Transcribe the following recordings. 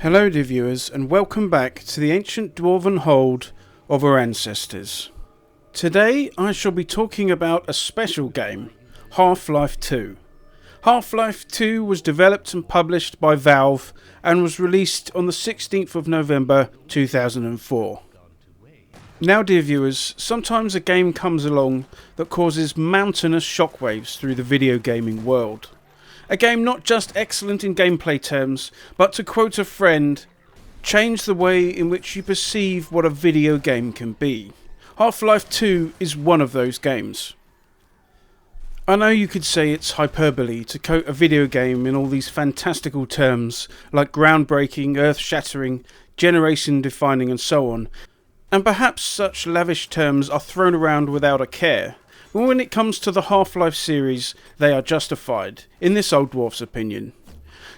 Hello dear viewers, and welcome back to the ancient dwarven hold of our ancestors. Today I shall be talking about a special game, Half-Life 2. Half-Life 2 was developed and published by Valve and was released on the 16th of November 2004. Now dear viewers, sometimes a game comes along that causes mountainous shockwaves through the video gaming world. A game not just excellent in gameplay terms, but to quote a friend, change the way in which you perceive what a video game can be. Half-Life 2 is one of those games. I know you could say it's hyperbole to quote a video game in all these fantastical terms like groundbreaking, earth-shattering, generation-defining and so on, and perhaps such lavish terms are thrown around without a care. But when it comes to the Half-Life series, they are justified, in this old dwarf's opinion.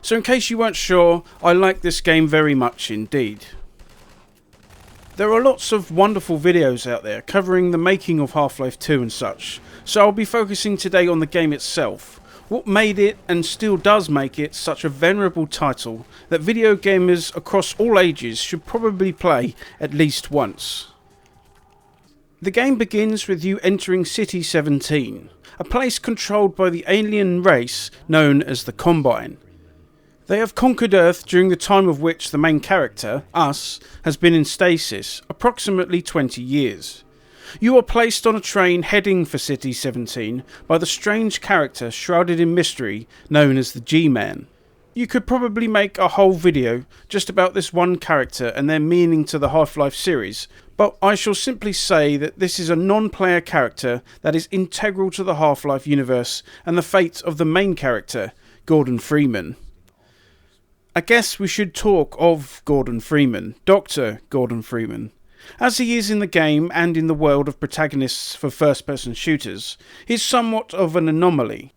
So in case you weren't sure, I like this game very much indeed. There are lots of wonderful videos out there covering the making of Half-Life 2 and such, so I'll be focusing today on the game itself, what made it and still does make it such a venerable title that video gamers across all ages should probably play at least once. The game begins with you entering City 17, a place controlled by the alien race known as the Combine. They have conquered Earth during the time of which the main character, us, has been in stasis, approximately 20 years. You are placed on a train heading for City 17 by the strange character shrouded in mystery known as the G-Man. You could probably make a whole video just about this one character and their meaning to the Half-Life series, but I shall simply say that this is a non-player character that is integral to the Half-Life universe and the fate of the main character, Gordon Freeman. I guess we should talk of Gordon Freeman, Dr. Gordon Freeman. As he is in the game and in the world of protagonists for first-person shooters, he's somewhat of an anomaly.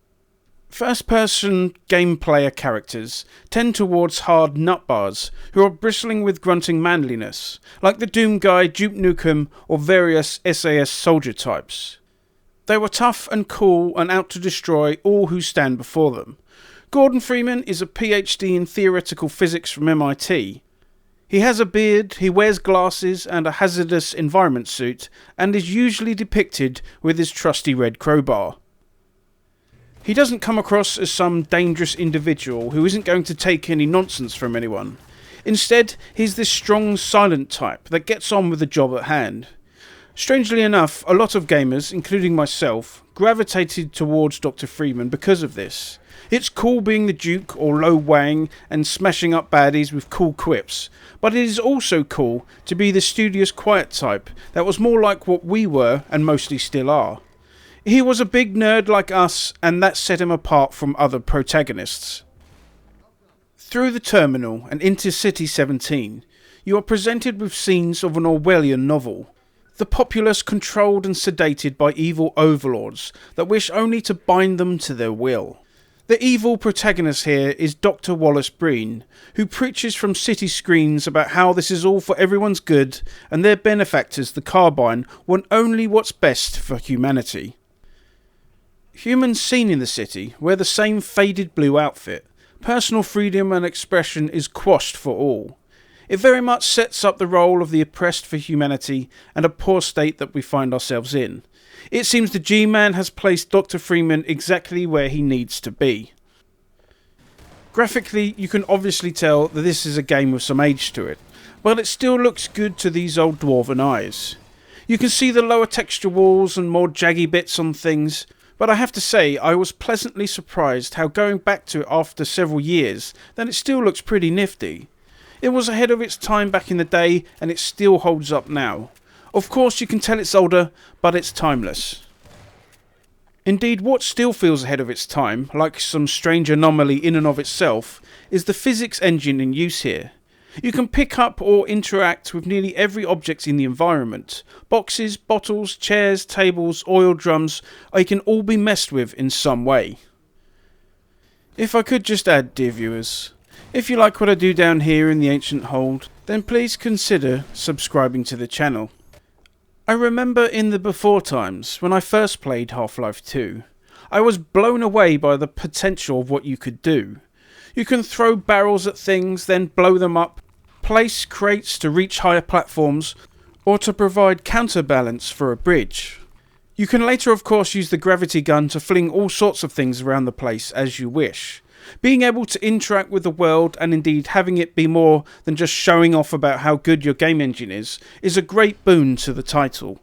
First-person game player characters tend towards hard nutbars who are bristling with grunting manliness, like the Doom guy Duke Nukem or various SAS soldier types. They were tough and cool and out to destroy all who stand before them. Gordon Freeman is a PhD in theoretical physics from MIT. He has a beard, he wears glasses and a hazardous environment suit, and is usually depicted with his trusty red crowbar. He doesn't come across as some dangerous individual who isn't going to take any nonsense from anyone. Instead, he's this strong, silent type that gets on with the job at hand. Strangely enough, a lot of gamers, including myself, gravitated towards Dr. Freeman because of this. It's cool being the Duke or Lo Wang and smashing up baddies with cool quips, but it is also cool to be the studious, quiet type that was more like what we were and mostly still are. He was a big nerd like us, and that set him apart from other protagonists. Through the terminal and into City 17, you are presented with scenes of an Orwellian novel. The populace controlled and sedated by evil overlords that wish only to bind them to their will. The evil protagonist here is Dr. Wallace Breen, who preaches from city screens about how this is all for everyone's good and their benefactors, the Carbine, want only what's best for humanity. Humans seen in the city wear the same faded blue outfit. Personal freedom and expression is quashed for all. It very much sets up the role of the oppressed for humanity and a poor state that we find ourselves in. It seems the G-Man has placed Dr. Freeman exactly where he needs to be. Graphically, you can obviously tell that this is a game with some age to it, but it still looks good to these old dwarven eyes. You can see the lower texture walls and more jaggy bits on things, but I have to say I was pleasantly surprised how going back to it after several years, then it still looks pretty nifty. It was ahead of its time back in the day and it still holds up now. Of course you can tell it's older, but it's timeless. Indeed, what still feels ahead of its time, like some strange anomaly in and of itself, is the physics engine in use here. You can pick up or interact with nearly every object in the environment. Boxes, bottles, chairs, tables, oil drums, they can all be messed with in some way. If I could just add, dear viewers, if you like what I do down here in the ancient hold, then please consider subscribing to the channel. I remember in the before times, when I first played Half-Life 2, I was blown away by the potential of what you could do. You can throw barrels at things, then blow them up, place crates to reach higher platforms, or to provide counterbalance for a bridge. You can later of course use the gravity gun to fling all sorts of things around the place as you wish. Being able to interact with the world, and indeed having it be more than just showing off about how good your game engine is a great boon to the title.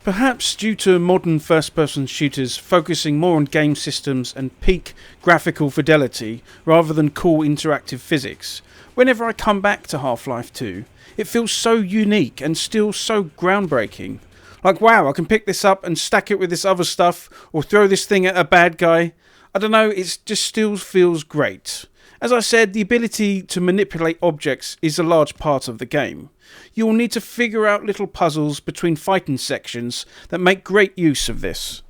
Perhaps due to modern first-person shooters focusing more on game systems and peak graphical fidelity rather than cool interactive physics, whenever I come back to Half-Life 2, it feels so unique and still so groundbreaking. Like, wow, I can pick this up and stack it with this other stuff, or throw this thing at a bad guy. I don't know, it just still feels great. As I said, the ability to manipulate objects is a large part of the game. You will need to figure out little puzzles between fighting sections that make great use of this.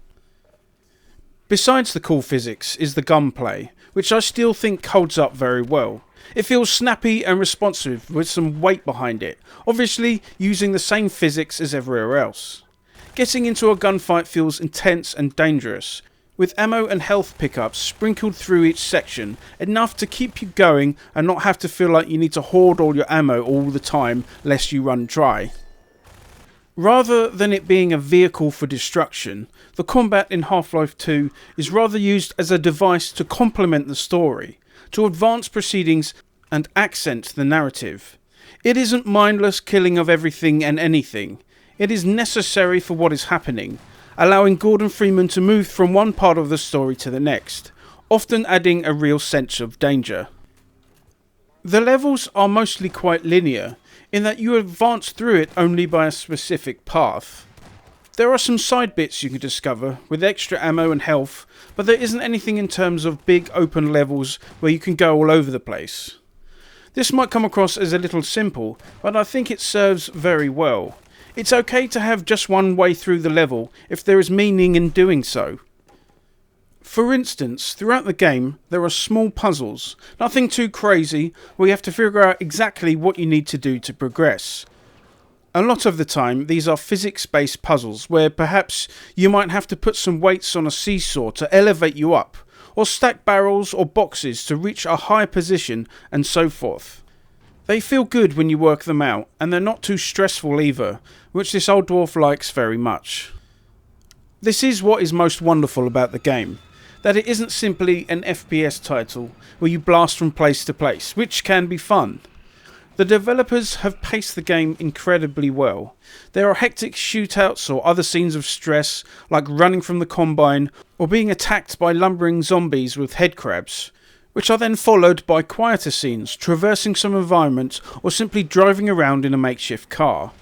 Besides the cool physics is the gunplay, which I still think holds up very well. It feels snappy and responsive with some weight behind it, obviously using the same physics as everywhere else. Getting into a gunfight feels intense and dangerous, with ammo and health pickups sprinkled through each section, enough to keep you going and not have to feel like you need to hoard all your ammo all the time lest you run dry. Rather than it being a vehicle for destruction, the combat in Half-Life 2 is rather used as a device to complement the story, to advance proceedings and accent the narrative. It isn't mindless killing of everything and anything. It is necessary for what is happening, allowing Gordon Freeman to move from one part of the story to the next, often adding a real sense of danger. The levels are mostly quite linear, in that you advance through it only by a specific path. There are some side bits you can discover with extra ammo and health, but there isn't anything in terms of big open levels where you can go all over the place. This might come across as a little simple, but I think it serves very well. It's okay to have just one way through the level if there is meaning in doing so. For instance, throughout the game there are small puzzles, nothing too crazy, where you have to figure out exactly what you need to do to progress. A lot of the time these are physics-based puzzles where perhaps you might have to put some weights on a seesaw to elevate you up, or stack barrels or boxes to reach a higher position, and so forth. They feel good when you work them out, and they're not too stressful either, which this old dwarf likes very much. This is what is most wonderful about the game, that it isn't simply an FPS title where you blast from place to place, which can be fun. The developers have paced the game incredibly well. There are hectic shootouts or other scenes of stress, like running from the Combine or being attacked by lumbering zombies with headcrabs, which are then followed by quieter scenes, traversing some environment or simply driving around in a makeshift car.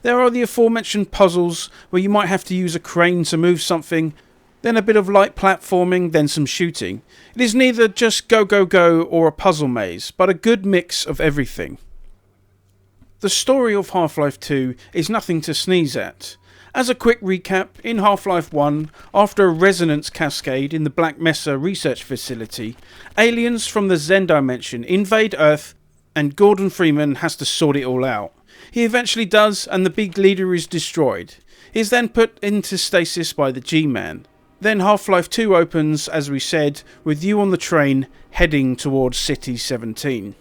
There are the aforementioned puzzles where you might have to use a crane to move something, then a bit of light platforming, then some shooting. It is neither just go go go or a puzzle maze, but a good mix of everything. The story of Half-Life 2 is nothing to sneeze at. As a quick recap, in Half-Life 1, after a resonance cascade in the Black Mesa research facility, aliens from the Zen dimension invade Earth and Gordon Freeman has to sort it all out. He eventually does, and the big leader is destroyed. He is then put into stasis by the G-Man. Then Half-Life 2 opens, as we said, with you on the train heading towards City 17.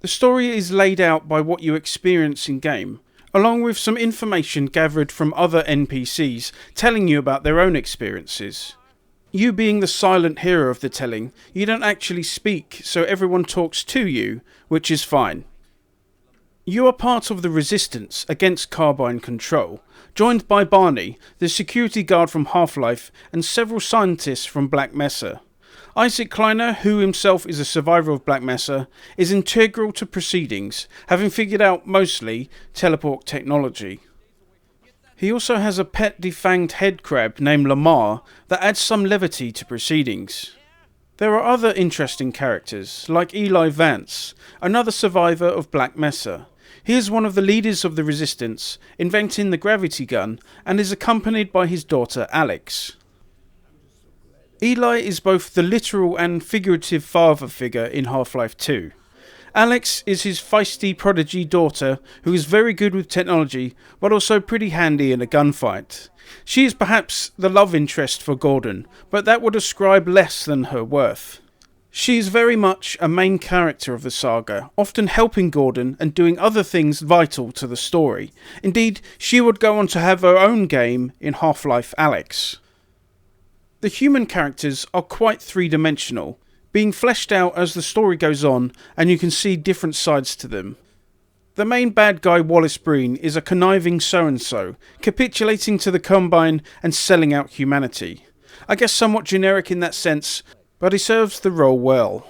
The story is laid out by what you experience in-game, along with some information gathered from other NPCs telling you about their own experiences. You being the silent hero of the telling, you don't actually speak, so everyone talks to you, which is fine. You are part of the resistance against Carbine Control, joined by Barney, the security guard from Half-Life, and several scientists from Black Mesa. Isaac Kleiner, who himself is a survivor of Black Mesa, is integral to proceedings, having figured out, mostly, teleport technology. He also has a pet defanged headcrab named Lamar that adds some levity to proceedings. There are other interesting characters, like Eli Vance, another survivor of Black Mesa. He is one of the leaders of the Resistance, inventing the gravity gun, and is accompanied by his daughter Alex. Eli is both the literal and figurative father figure in Half-Life 2. Alex is his feisty prodigy daughter who is very good with technology but also pretty handy in a gunfight. She is perhaps the love interest for Gordon, but that would ascribe less than her worth. She is very much a main character of the saga, often helping Gordon and doing other things vital to the story. Indeed, she would go on to have her own game in Half-Life Alyx. The human characters are quite three-dimensional, being fleshed out as the story goes on, and you can see different sides to them. The main bad guy, Wallace Breen, is a conniving so-and-so, capitulating to the Combine and selling out humanity. I guess somewhat generic in that sense, but he serves the role well.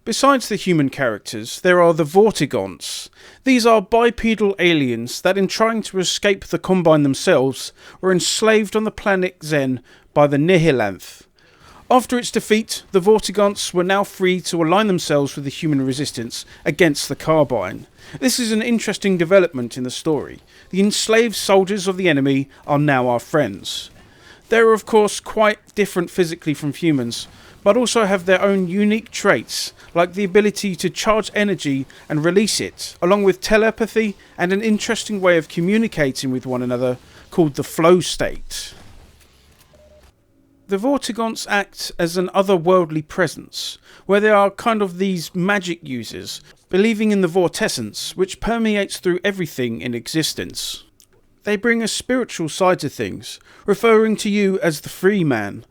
Besides the human characters, there are the Vortigaunts. These are bipedal aliens that, in trying to escape the Combine themselves, were enslaved on the planet Xen by the Nihilanth. After its defeat, the Vortigaunts were now free to align themselves with the human resistance against the Carbine. This is an interesting development in the story. The enslaved soldiers of the enemy are now our friends. They are of course quite different physically from humans, but also have their own unique traits, like the ability to charge energy and release it, along with telepathy and an interesting way of communicating with one another called the flow state. The Vortigaunts act as an otherworldly presence, where they are kind of these magic users, believing in the vortessence, which permeates through everything in existence. They bring a spiritual side to things, referring to you as the free man.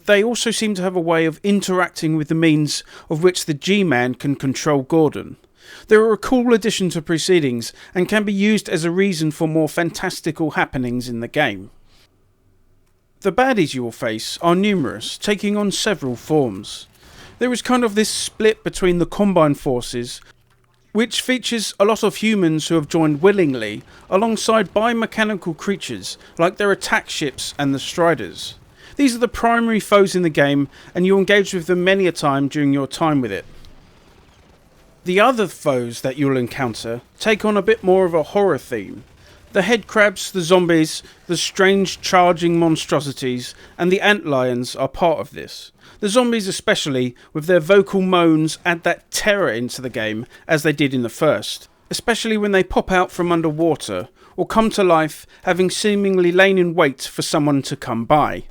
They also seem to have a way of interacting with the means of which the G-Man can control Gordon. They are a cool addition to proceedings and can be used as a reason for more fantastical happenings in the game. The baddies you will face are numerous, taking on several forms. There is kind of this split between the Combine forces, which features a lot of humans who have joined willingly, alongside biomechanical creatures like their attack ships and the Striders. These are the primary foes in the game, and you'll engage with them many a time during your time with it. The other foes that you'll encounter take on a bit more of a horror theme. The head crabs, the zombies, the strange charging monstrosities, and the antlions are part of this. The zombies especially, with their vocal moans, add that terror into the game, as they did in the first, especially when they pop out from underwater, or come to life having seemingly lain in wait for someone to come by.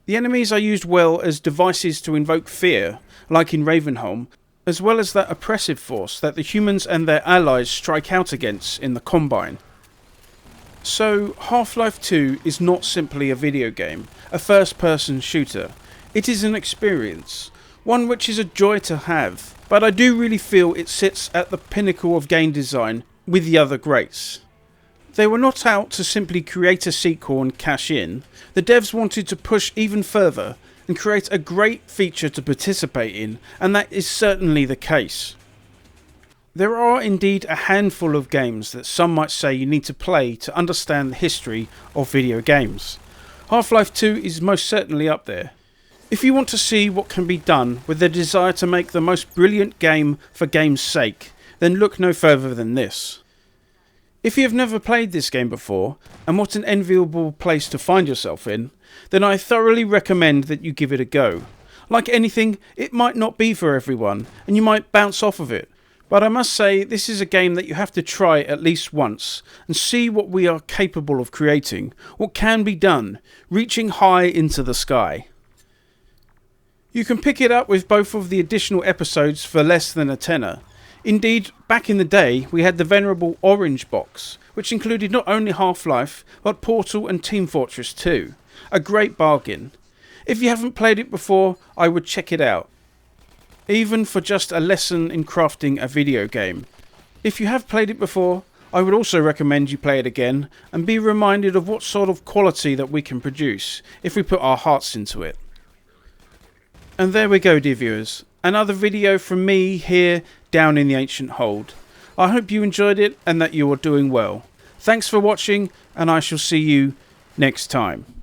The enemies are used well as devices to invoke fear, like in Ravenholm, as well as that oppressive force that the humans and their allies strike out against in the Combine. So, Half-Life 2 is not simply a video game, a first-person shooter. It is an experience, one which is a joy to have, but I do really feel it sits at the pinnacle of game design with the other greats. They were not out to simply create a sequel and cash in. The devs wanted to push even further and create a great feature to participate in, and that is certainly the case. There are indeed a handful of games that some might say you need to play to understand the history of video games. Half-Life 2 is most certainly up there. If you want to see what can be done with the desire to make the most brilliant game for game's sake, then look no further than this. If you have never played this game before, and what an enviable place to find yourself in, then I thoroughly recommend that you give it a go. Like anything, it might not be for everyone, and you might bounce off of it. But I must say, this is a game that you have to try at least once and see what we are capable of creating, what can be done, reaching high into the sky. You can pick it up with both of the additional episodes for less than a tenner. Indeed, back in the day, we had the venerable Orange Box, which included not only Half-Life, but Portal and Team Fortress 2. A great bargain. If you haven't played it before, I would check it out. Even for just a lesson in crafting a video game. If you have played it before, I would also recommend you play it again and be reminded of what sort of quality that we can produce if we put our hearts into it. And there we go, dear viewers, another video from me here down in the Ancient Hold. I hope you enjoyed it and that you are doing well. Thanks for watching, and I shall see you next time.